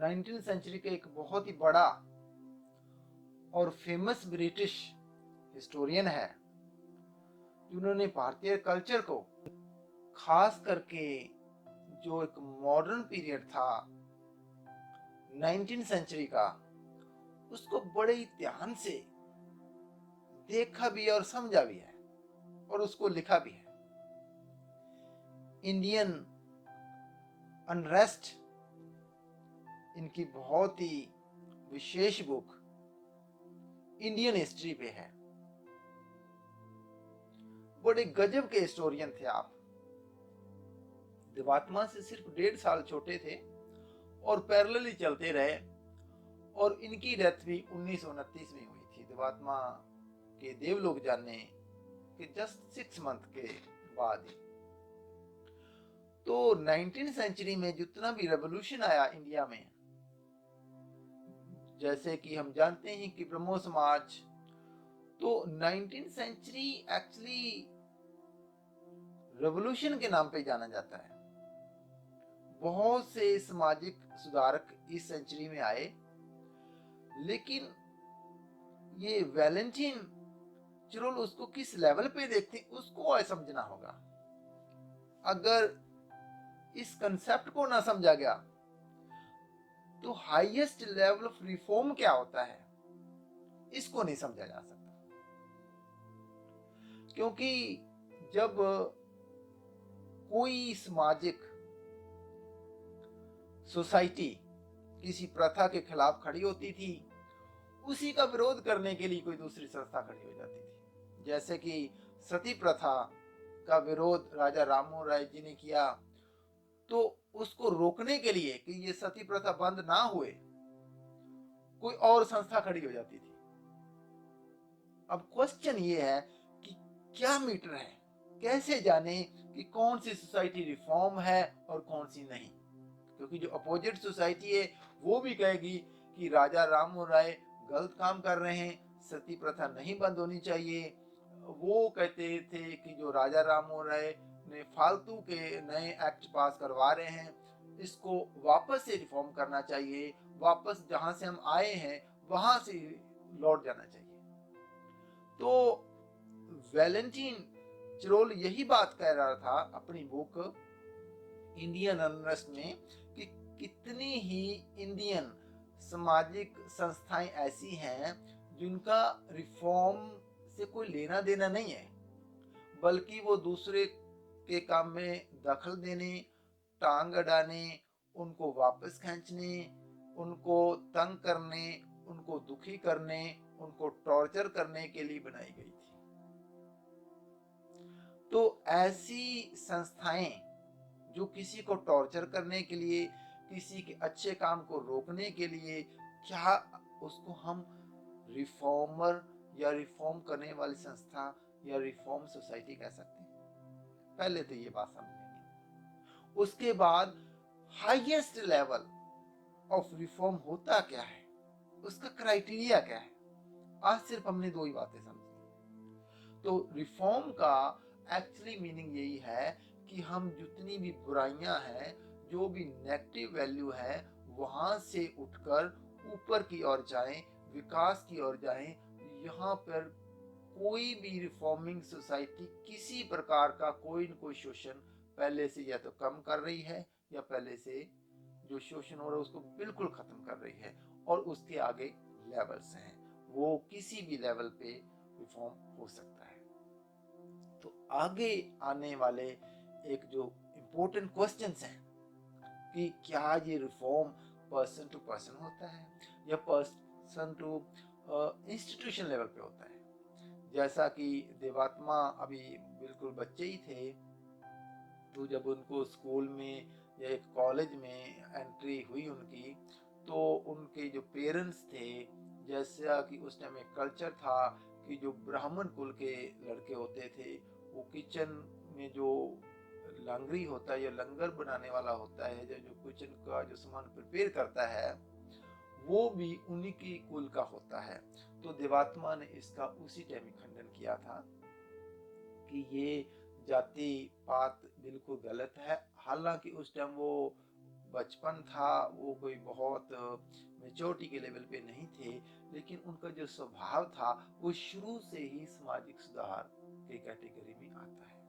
19वीं सेंचुरी का एक बहुत ही बड़ा और फेमस ब्रिटिश हिस्टोरियन है, जिन्होंने भारतीय कल्चर को, खास करके जो एक मॉडर्न पीरियड था 19वीं सेंचुरी का, उसको बड़े ही ध्यान से देखा भी है और समझा भी है और उसको लिखा भी है। इंडियन अनरेस्ट इनकी बहुत ही विशेष बुक इंडियन हिस्ट्री पे है। बड़े गजब के हिस्टोरियन थे आप। दिवात्मा से सिर्फ 1.5 साल छोटे थे और पैरेलली चलते रहे, और इनकी डेथ भी 1929 में हुई थी, दिवात्मा के देवलोक जाने के जस्ट 6 मंथ के बाद ही। तो 19वीं सेंचुरी में जितना भी रेवोल्यूशन आया इंडिया में, जैसे कि हम जानते हैं कि ब्रह्मो समाज, तो 19वीं सेंचुरी एक्चुअली रेवोल्यूशन के नाम पे जाना जाता है। बहुत से सामाजिक सुधारक इस सेंचुरी में आए, लेकिन ये वैलेंटाइन चुरुल उसको किस लेवल पे देखते उसको समझना होगा। अगर इस कंसेप्ट को ना समझा गया तो हाईएस्ट लेवल ऑफ रिफॉर्म क्या होता है इसको नहीं समझा जा सकता। क्योंकि जब कोई सामाजिक सोसाइटी किसी प्रथा के खिलाफ खड़ी होती थी, उसी का विरोध करने के लिए कोई दूसरी संस्था खड़ी हो जाती थी। जैसे कि सती प्रथा का विरोध राजा राममोहन राय जी ने किया, तो उसको रोकने के लिए कि ये सती प्रथा बंद ना हुए, कोई और संस्था खड़ी हो जाती थी। अब क्वेश्चन ये है कि क्या मीटर है, कैसे जाने कि कौन सी सोसाइटी रिफॉर्म है और कौन सी नहीं। क्योंकि जो अपोजिट सोसाइटी है वो भी कहेगी कि राजा राममोहन राय गलत काम कर रहे हैं, सती प्रथा नहीं बंद होनी चाहिए। वो कहते थे कि जो राजा राममोहन राय ने फालतू के नए एक्ट पास करवा रहे हैं, इसको वापस से रिफॉर्म करना चाहिए, वापस जहां से हम आए हैं वहां से लौट जाना चाहिए। तो वैलेंटाइन चुरुल यही बात कह रहा था अपनी बुक इंडियन अनरेस्ट में कि कितनी ही इंडियन सामाजिक संस्थाएं ऐसी हैं जिनका रिफॉर्म से कोई लेना देना नहीं है, बल्कि वो दूसरे के काम में दखल देने, टांग अड़ाने, उनको वापस खींचने, उनको तंग करने, उनको दुखी करने, उनको टॉर्चर करने के लिए बनाई गई थी। तो ऐसी संस्थाएं जो किसी को टॉर्चर करने के लिए, किसी के अच्छे काम को रोकने के लिए, क्या उसको हम रिफॉर्मर या रिफॉर्म करने वाली संस्था या रिफॉर्म सोसाइटी कह सकते हैं? पहले तो ये बात समझेंगे। उसके बाद हाईएस्ट लेवल ऑफ रिफॉर्म होता क्या है, उसका क्राइटेरिया क्या है। आज सिर्फ हमने 2 ही बातें समझी। तो रिफॉर्म का एक्चुअली मीनिंग यही है कि हम जितनी भी बुराइयां हैं, जो भी नेगेटिव वैल्यू है, वहां से उठकर ऊपर की ओर जाएं, विकास की ओर जाएं। यहाँ पर कोई भी रिफॉर्मिंग सोसाइटी किसी प्रकार का कोई न कोई शोषण पहले से या तो कम कर रही है, या पहले से जो शोषण हो रहा है उसको बिल्कुल खत्म कर रही है, और उसके आगे लेवल्स हैं, वो किसी भी लेवल पे रिफॉर्म हो सकता है। तो आगे आने वाले एक जो इम्पोर्टेंट क्वेश्चंस हैं कि क्या ये रिफॉर्म पर्सन टू पर्सन होता है या पर्सन टू इंस्टीट्यूशन लेवल पे होता है। जैसा कि देवात्मा अभी बिल्कुल बच्चे ही थे, तो जब उनको स्कूल में या एक कॉलेज में एंट्री हुई उनकी, तो उनके जो पेरेंट्स थे, जैसा कि उस टाइम एक कल्चर था कि जो ब्राह्मण कुल के लड़के होते थे, वो किचन में जो लांगरी होता है या लंगर बनाने वाला होता है, जो किचन का जो सामान प्रिपेयर करता है, वो भी उन्हीं की कुल का होता है। तो देवात्मा ने इसका उसी टाइम खंडन किया था कि ये जाति पात बिल्कुल गलत है। हालांकि उस टाइम वो बचपन था वो कोई बहुत मेच्योरिटी के लेवल पे नहीं थे, लेकिन उनका जो स्वभाव था वो शुरू से ही सामाजिक सुधार के कैटेगरी में आता है।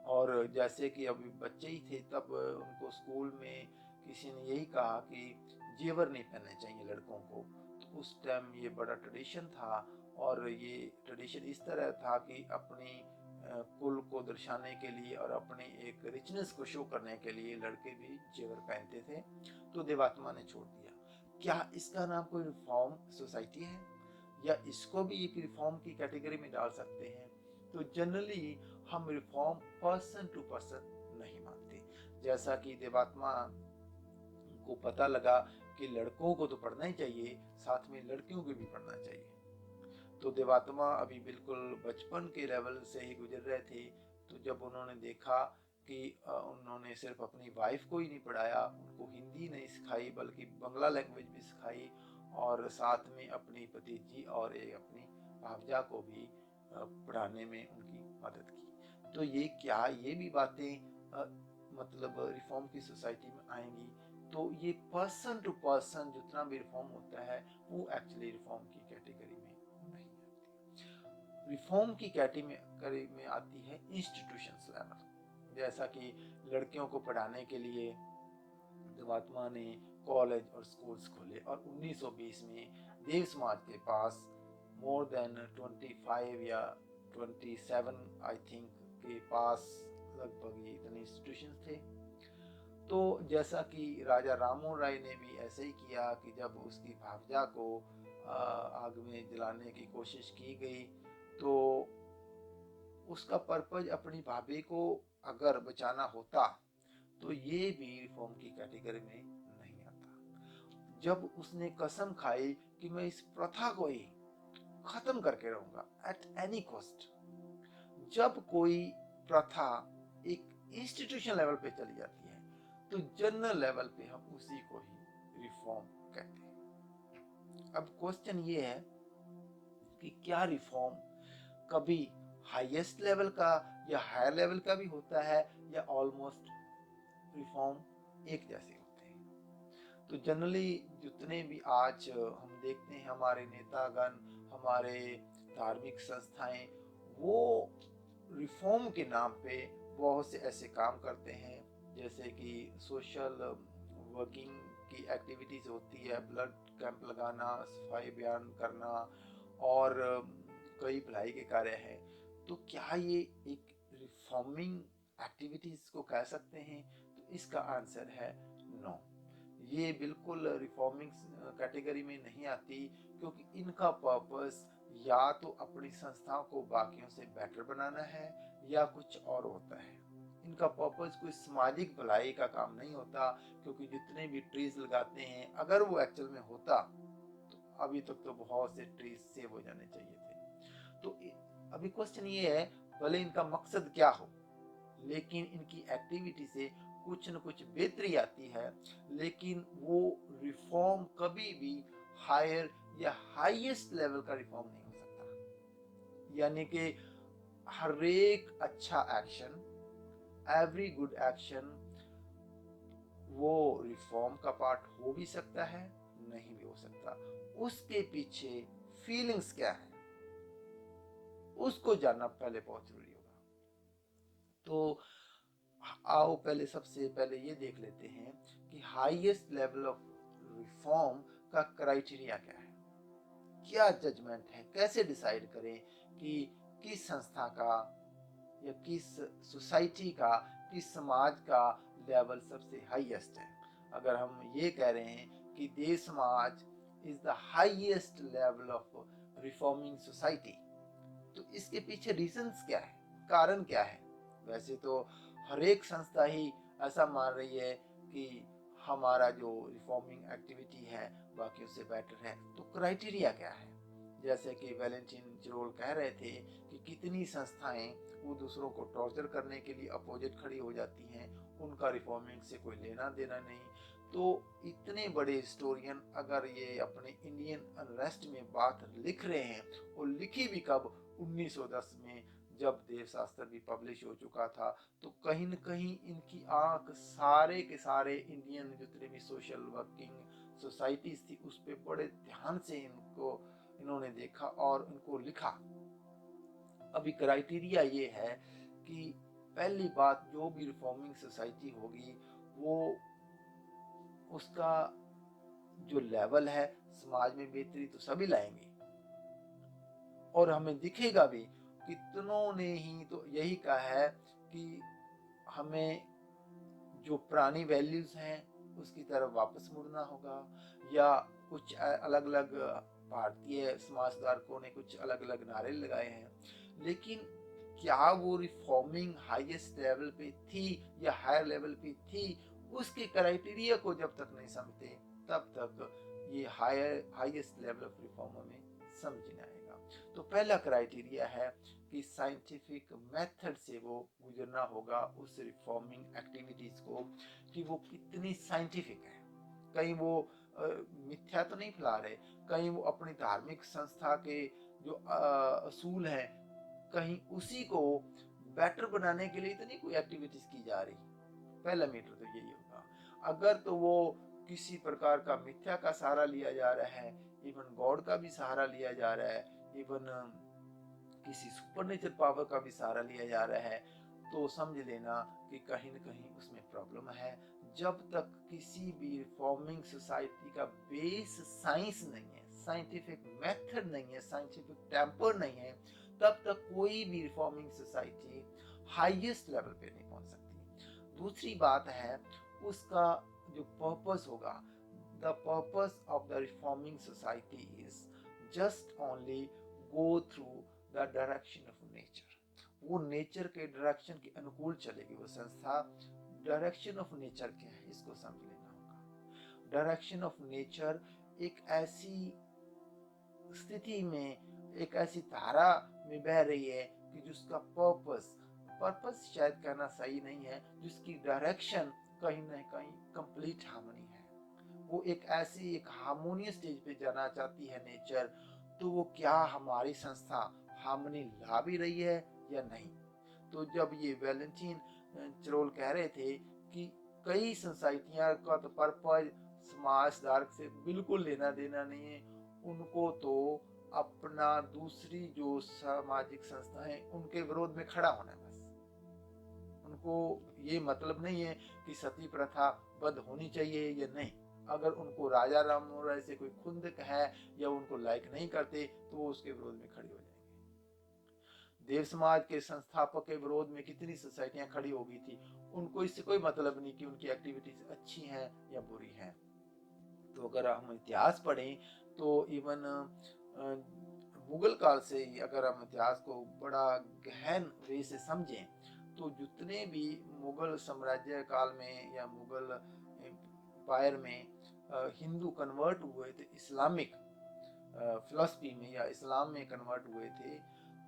और जैसे कि अभी बच्चे ही थे तब उनको स्कूल में किसी ने यही कहा कि जेवर नहीं पहनने चाहिए लड़कों को। तो उस टाइम ये बड़ा ट्रेडिशन था, और ये ट्रेडिशन इस तरह था कि अपनी कुल को दर्शाने के लिए और अपनी एक रिचनेस को शो करने के लिए लड़के भी जेवर पहनते थे। तो देवात्मा ने छोड़ दिया। क्या इसका नाम कोई रिफॉर्म सोसाइटी है, या इसको भी एक रिफॉर्म की कैटेगरी में डाल सकते हैं? तो जनरली हम रिफॉर्म पर्सन टू पर्सन नहीं मानते। जैसा कि देवात्मा को पता लगा कि लड़कों को तो पढ़ना ही चाहिए, साथ में लड़कियों को भी पढ़ना चाहिए। तो देवात्मा अभी बिल्कुल बचपन के लेवल से ही गुजर रहे थे। तो जब उन्होंने देखा कि उन्होंने सिर्फ अपनी वाइफ को ही नहीं पढ़ाया, उनको हिंदी नहीं सिखाई बल्कि बंगला लैंग्वेज भी सिखाई, और साथ में अपनी भतीजी और एक अपनी भावजा को भी पढ़ाने में उनकी मदद की। तो ये भी बातें मतलब रिफॉर्म की सोसाइटी में आएंगी। तो ये पर्सन टू पर्सन जितना भी रिफॉर्म होता है वो एक्चुअली रिफॉर्म की कैटेगरी में नहीं आती। रिफॉर्म की कैटेगरी में आती है इंस्टीट्यूशंस लेवल। जैसा कि लड़कियों को पढ़ाने के लिए देवात्मा ने कॉलेज और स्कूल्स खोले, और 1920 में देव समाज के पास मोर देन 25 या 27 आई थिंक के पास लगभग इतने इंस्टीट्यूशंस थे। तो जैसा कि राजा राममोहन राय ने भी ऐसे ही किया कि जब उसकी भावजा को आग में जलाने की कोशिश की गई, तो उसका पर्पज अपनी भाभी को अगर बचाना होता तो ये भी रिफॉर्म की कैटेगरी में नहीं आता। जब उसने कसम खाई कि मैं इस प्रथा को ही खत्म करके रहूंगा एट एनी कॉस्ट। जब कोई प्रथा एक इंस्टीट्यूशन लेवल पे चली जाती है तो जनरल लेवल पे हम उसी को ही रिफॉर्म कहते हैं। अब क्वेश्चन ये है कि क्या रिफॉर्म कभी हाईएस्ट लेवल का या हायर लेवल का भी होता है, या ऑलमोस्ट रिफॉर्म एक जैसे होते हैं? तो जनरली जितने भी आज हम देखते हैं हमारे नेतागण, हमारे धार्मिक संस्थाएं, वो रिफॉर्म के नाम पे बहुत से ऐसे काम करते हैं, जैसे कि सोशल वर्किंग की एक्टिविटीज होती है, ब्लड कैंप लगाना, सफाई अभियान करना, और कई भलाई के कार्य हैं। तो क्या ये एक रिफॉर्मिंग एक्टिविटीज को कह सकते हैं? तो इसका आंसर है नो। ये बिल्कुल रिफॉर्मिंग कैटेगरी में नहीं आती, क्योंकि इनका पर्पस या तो अपनी संस्थाओं को बाकियों से बेटर बनाना है या कुछ और होता है। इनका पर्पस कोई सामाजिक भलाई का काम नहीं होता, क्योंकि जितने भी ट्रीज लगाते हैं अगर वो एक्चुअल में होता तो अभी तक तो बहुत से ट्रीज सेव हो जाने चाहिए थे। तो अभी क्वेश्चन ये है, भले इनका मकसद क्या हो, लेकिन इनकी एक्टिविटी से कुछ न कुछ बेहतरी आती है, लेकिन वो रिफॉर्म कभी भी हायर या हाईएस्ट लेवल का रिफॉर्म नहीं हो सकता। यानी कि हर एक अच्छा एक्शन, एवरी गुड एक्शन, वो रिफॉर्म का पार्ट हो भी सकता है, नहीं भी हो सकता। उसके पीछे फीलिंग्स क्या है उसको जानना पहले बहुत जरूरी होगा। तो आओ पहले सबसे पहले ये देख लेते हैं कि हाईएस्ट लेवल ऑफ रिफॉर्म का क्राइटेरिया क्या है, क्या जजमेंट है, कैसे डिसाइड करें कि किस संस्था का या किस सोसाइटी का, किस समाज का लेवल सबसे हाईएस्ट है। अगर हम ये कह रहे हैं कि देव समाज is the highest level of reforming society, तो इसके पीछे रीजंस क्या है, कारण क्या है? वैसे तो हर एक संस्था ही ऐसा मान रही है कि हमारा जो रिफॉर्मिंग एक्टिविटी है बाकियों से बेटर है। तो क्राइटेरिया क्या है? जैसे कि वैलेंटाइन चिरोल कह रहे थे कि कितनी संस्थाएं वो दूसरों को टॉर्चर करने के लिए अपोजिट खड़ी हो जाती हैं, उनका रिफॉर्मिंग से कोई लेना देना नहीं। तो इतने बड़े हिस्टोरियन अगर ये अपने इंडियन अनरेस्ट में बात लिख रहे हैं, और लिखी भी कब, 1910 में, जब देवशास्त्र भी पब्लिश हो चुका था, तो कहीं न कहीं इनकी आँख सारे के सारे इंडियन जितने भी सोशल वर्किंग सोसाइटीज़ थी उस पे बड़े ध्यान से इन्होंने देखा और इनको लिखा। अभी क्राइटेरिया ये है कि पहली बात, जो भी रिफॉर्मिंग सोसाइटी होगी वो उसका जो लेवल है समाज में बेहतरी तो सभी लाएंगे, और हमें दिखेगा भी। कितनों ने ही तो यही कहा है कि हमें जो पुरानी वैल्यूज हैं उसकी तरफ वापस मुड़ना होगा, या कुछ अलग अलग भारतीय समाज सुधारकों ने कुछ अलग अलग नारे लगाए हैं, लेकिन क्या वो रिफॉर्मिंग हाईएस्ट लेवल पे थी या हायर लेवल पे थी, उसके क्राइटेरिया को जब तक नहीं समझते तब तक ये हाईएस्ट लेवल ऑफ रिफॉर्म हमें समझ नहीं आएगा। तो पहला क्राइटेरिया है कि साइंटिफिक मेथड से वो गुजरना होगा उस रिफॉर्मिंग एक्टिविटीज को, कि वो कितनी साइंटिफिक है। कहीं वो मिथ्या तो नहीं फैला रहे, कहीं वो अपनी धार्मिक संस्था के जो असूल हैं कहीं उसी को बेटर बनाने के लिए तो नहीं कोई एक्टिविटीज की जा रही। पहला मीटर तो यही होगा। अगर तो वो किसी प्रकार का मिथ्या का सहारा लिया जा रहा है, इवन गॉड का भी सहारा लिया जा रहा है, इवन किसी सुपरनेचर पावर का भी सहारा लिया जा रहा है, तो समझ लेना कि कहीं न कहीं उसमें प्रॉब्लम है। जब तक किसी भी रिफॉर्मिंग सोसाइटी का बेस साइंस नहीं है, साइंटिफिक मेथड नहीं है, साइंटिफिक टेम्पर नहीं है, तब तक कोई भी रिफॉर्मिंग सोसाइटी हाईएस्ट लेवल पे नहीं पहुंच सकती। दूसरी बात है उसका जो पर्पस होगा, the purpose of the reforming society is just only go through the direction of nature. वो नेचर के डायरेक्शन के अनुकूल चलेगी वो संस्था। डायरेक्शन ऑफ नेचर क्या है इसको समझ लेना होगा। डायरेक्शन ऑफ नेचर एक ऐसी स्थिति में, एक ऐसी धारा में बह रही है कि जिसका पर्पस शायद कहना सही नहीं है, जिसकी डायरेक्शन कहीं ना कहीं कंप्लीट हार्मनी है। वो एक हार्मोनियस स्टेज पे जाना चाहती है नेचर। तो वो क्या हमारी संस्था हार्मनी ला भी रही है या नहीं? तो जब ये वैलेंटाइन चरोल कह रहे थे कि कई सोसाइटियां का तो पर्पस समाज सुधार से बिल्कुल लेना देना नहीं है, उनको तो अपना दूसरी जो सामाजिक संस्थाएं उनके विरोध में खड़ा होना है बस। उनको ये मतलब नहीं है कि सती प्रथा बंद होनी चाहिए या नहीं। अगर उनको राजा राम मोहन राय से कोई खुंदक है या उनको लाइक नहीं करते तो वो उसके विरोध में खड़ी हो जाएंगे। देव समाज के संस्थापक के विरोध में कितनी सोसाइटियां खड़ी हो गई थी, उनको इससे कोई मतलब नहीं कि उनकी एक्टिविटीज अच्छी हैं या बुरी हैं। तो अगर हम इतिहास पढ़ें तो इवन मुगल काल से ही अगर हम इतिहास को बड़ा गहन वे से समझें तो जितने भी मुगल साम्राज्य काल में या मुगल एम्पायर में हिंदू कन्वर्ट हुए थे इस्लामिक फिलॉसफी में या इस्लाम में कन्वर्ट हुए थे,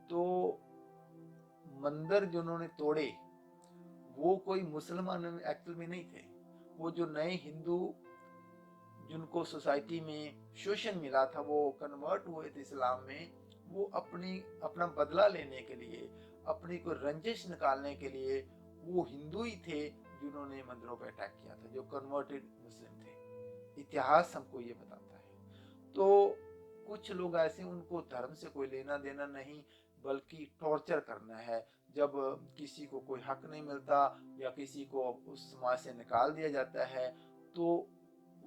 तो मंदिर जिन्होंने तोड़े वो कोई मुसलमान एक्चुअल में नहीं थे। वो जो नए हिंदू जिनको सोसाइटी में शोषण मिला था वो कन्वर्ट हुए थे इस्लाम में, वो अपना बदला लेने के लिए, अपनी कोई रंजिश निकालने के लिए वो हिंदू ही थे जिन्होंने मंदिरों पर अटैक किया था, जो कन्वर्टेड मुस्लिम थे। इतिहास हमको ये बताता है। तो कुछ लोग ऐसे, उनको धर्म से कोई लेना देना नहीं बल्कि टॉर्चर करना है। जब किसी को कोई हक नहीं मिलता या किसी को उस समाज से निकाल दिया जाता है तो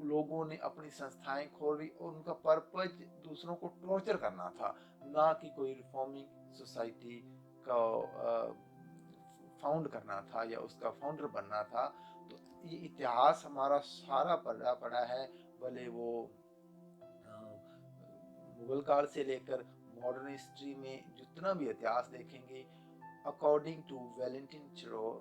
लोगों ने अपनी संस्थाएं खोली और उनका पर्पज दूसरों को टॉर्चर करना था, ना कि कोई रिफॉर्मिंग सोसाइटी का फाउंड करना था या उसका फाउंडर बनना था। तो ये इतिहास हमारा सारा पढ़ा है, भले वो मुगल काल से लेकर मॉडर्न हिस्ट्री में जितना भी इतिहास देखेंगे, अकॉर्डिंग टू वैलेंटाइन चिरोल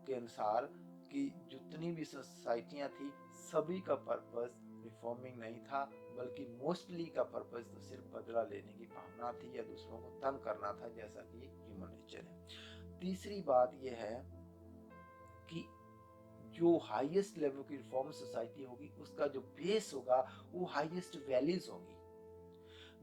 के अनुसार कि जितनी भी सोसाइटियां थी सभी का पर्पस रिफॉर्मिंग नहीं था, बल्कि मोस्टली का पर्पस तो सिर्फ बदला लेने की भावना थी या दूसरों को तंग करना था, जैसा कि ह्यूमन नेचर है। तीसरी बात यह है कि जो हाईएस्ट लेवल की रिफॉर्म सोसाइटी होगी उसका जो बेस होगा वो हाईएस्ट वैल्यूज होगी।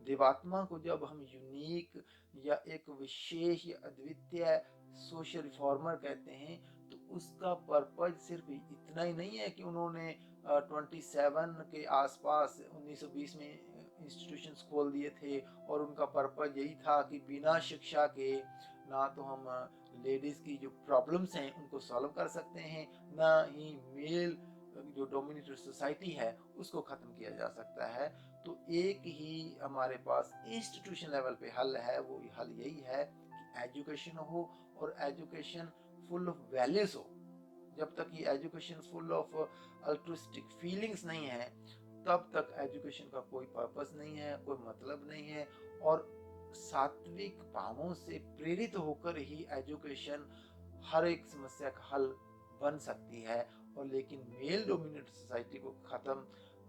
देवात्मा को जब हम यूनिक या एक विशेष या अद्वितीय सोशल रिफॉर्मर कहते हैं, तो उसका पर्पज सिर्फ इतना ही नहीं है कि उन्होंने 27 के आसपास 1920 में इंस्टीट्यूशंस खोल दिए थे और उनका पर्पज यही था कि बिना शिक्षा के ना तो हम लेडीज की जो प्रॉब्लम्स हैं उनको सॉल्व कर सकते हैं, ना ही मेल जो डोमिनेटेड सोसाइटी है उसको खत्म किया जा सकता है। तो एक ही हमारे पास इंस्टीट्यूशन लेवल पे हल है, वो हल यही है कि एजुकेशन हो और एजुकेशन फुल ऑफ वैल्यूज हो। जब तक ये education full of altruistic feelings नहीं है, तब तक एजुकेशन का कोई पर्पस नहीं है, कोई मतलब नहीं है। और सात्विक भावों से प्रेरित होकर ही एजुकेशन हर एक समस्या का हल बन सकती है। और लेकिन मेल डोमिनेटेड सोसाइटी को खत्म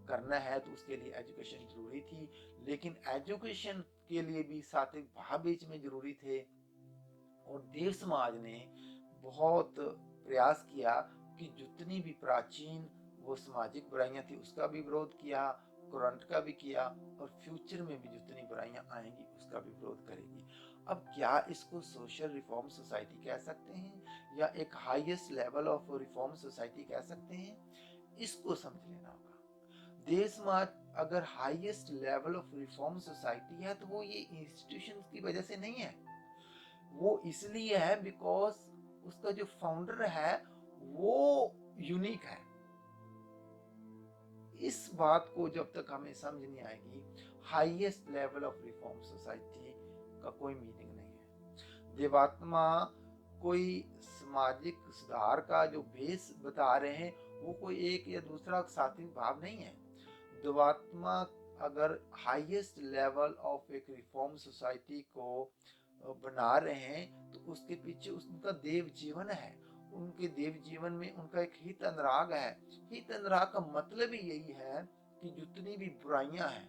करना है तो उसके लिए एजुकेशन जरूरी थी, लेकिन एजुकेशन के लिए भी सात्विक भाव बीच में जरूरी थे। और देव समाज ने बहुत प्रयास किया कि जितनी भी प्राचीन वो सामाजिक बुराइयां थी उसका भी विरोध किया, करंट का भी किया, और फ्यूचर में भी जितनी बुराइयां आएंगी उसका भी विरोध करेगी। अब क्या इसको सोशल रिफॉर्म सोसाइटी कह सकते हैं या एक highest level of reform society कह सकते हैं, इसको समझ लेना होगा। देव समाज अगर highest level of reform society है तो वो ये इंस्टीट्यूशंस की वजह से नहीं है, वो इसलिए है बिकॉज उसका जो फाउंडर है वो यूनिक है। इस बात को जब तक हमें समझ नहीं आएगी, highest level of reform society का कोई मीनिंग नहीं है। देवात्मा कोई सामाजिक सुधार का जो बेस बता रहे हैं वो कोई एक या दूसरा सात्विक भाव नहीं है। देवात्मा अगर हाईएस्ट लेवल ऑफ एक रिफॉर्म सोसाइटी को बना रहे हैं तो उसके पीछे उनका देव जीवन है। उनके देव जीवन में उनका एक हित अनुराग है। हित अनुराग का मतलब ही यही है कि जितनी भी बुराइयां हैं,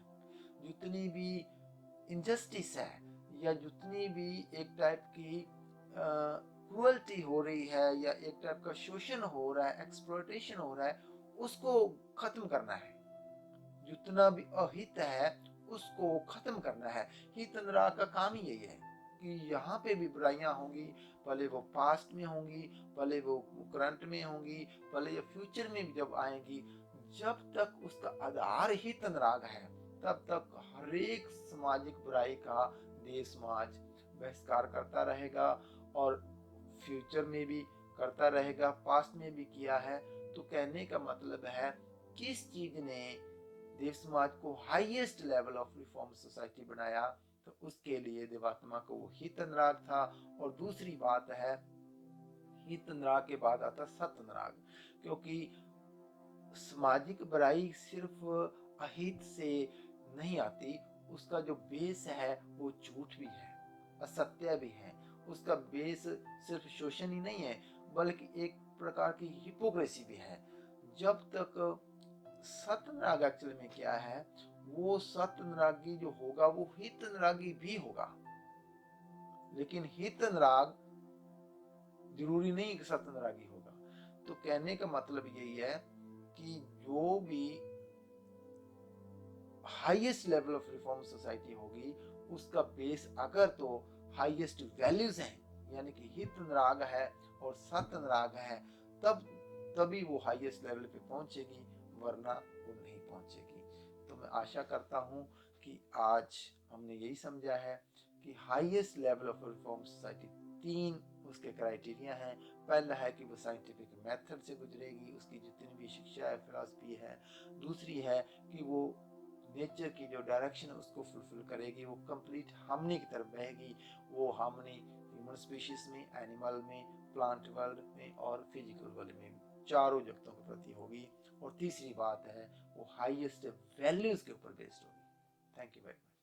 जितनी भी इनजस्टिस है, या जितनी भी एक टाइप की क्रुअल्टी हो रही है या एक टाइप का शोषण हो रहा है, एक्सप्लॉयटेशन हो रहा है, उसको खत्म करना है। जितना भी अहित है उसको खत्म करना है। हित अनुराग का काम ही यही है कि यहाँ पे भी बुराइयां होंगी, भले वो पास्ट में होंगी, भले वो करंट में होंगी, भले या फ्यूचर में भी जब आएंगी, जब तक उसका आधार हित अनुराग है तब तक हर एक सामाजिक बुराई का देव समाज बहिष्कार करता रहेगा और फ्यूचर में भी करता रहेगा, पास्ट में भी किया है। तो कहने का मतलब है किस चीज ने देव समाज को highest level of reform society बनाया, तो उसके लिए देवात्मा को वो हित अनुराग था। और दूसरी बात है, हित अनुराग के बाद आता सत अनुराग, क्योंकि सामाजिक बुराई सिर्फ अहित से नहीं आती, उसका जो बेस है वो झूठ भी है, असत्य भी है। उसका बेस सिर्फ शोषण ही नहीं है बल्कि एक प्रकार की हिपोक्रेसी भी है। जब तक सतनुराग एक्चुअल में क्या है, वो सतनुरागी जो होगा वो हित अनुरागी भी होगा, लेकिन हित अनुराग जरूरी नहीं कि सतनुरागी होगा। तो कहने का मतलब यही है कि जो भी highest level of reform society होगी उसका बेस अगर तो हाईएस्ट वैल्यूज हैं, यानी कि हित अनुराग है और सत अनुराग है, तभी वो हाईएस्ट लेवल पे पहुंचेगी, वरना वो नहीं पहुंचेगी। तो मैं आशा करता हूं कि आज हमने यही समझा है कि highest level of reform society 3 उसके क्राइटेरिया हैं। पहला है कि वो साइंटिफिक मेथड से गुजरेगी, उसकी जितनी भी शिक्षा है, फिलॉसफी है। दूसरी है कि वो नेचर की जो डायरेक्शन है उसको फुलफिल करेगी, वो कंप्लीट हार्मनी की तरफ बहेगी। वो हार्मनी ह्यूमन स्पीशीज में, एनिमल में, प्लांट वर्ल्ड में और फिजिकल वर्ल्ड में, चारों जगतों के प्रति होगी। और तीसरी बात है वो हाईएस्ट वैल्यूज के ऊपर बेस्ड होगी। Thank you very much.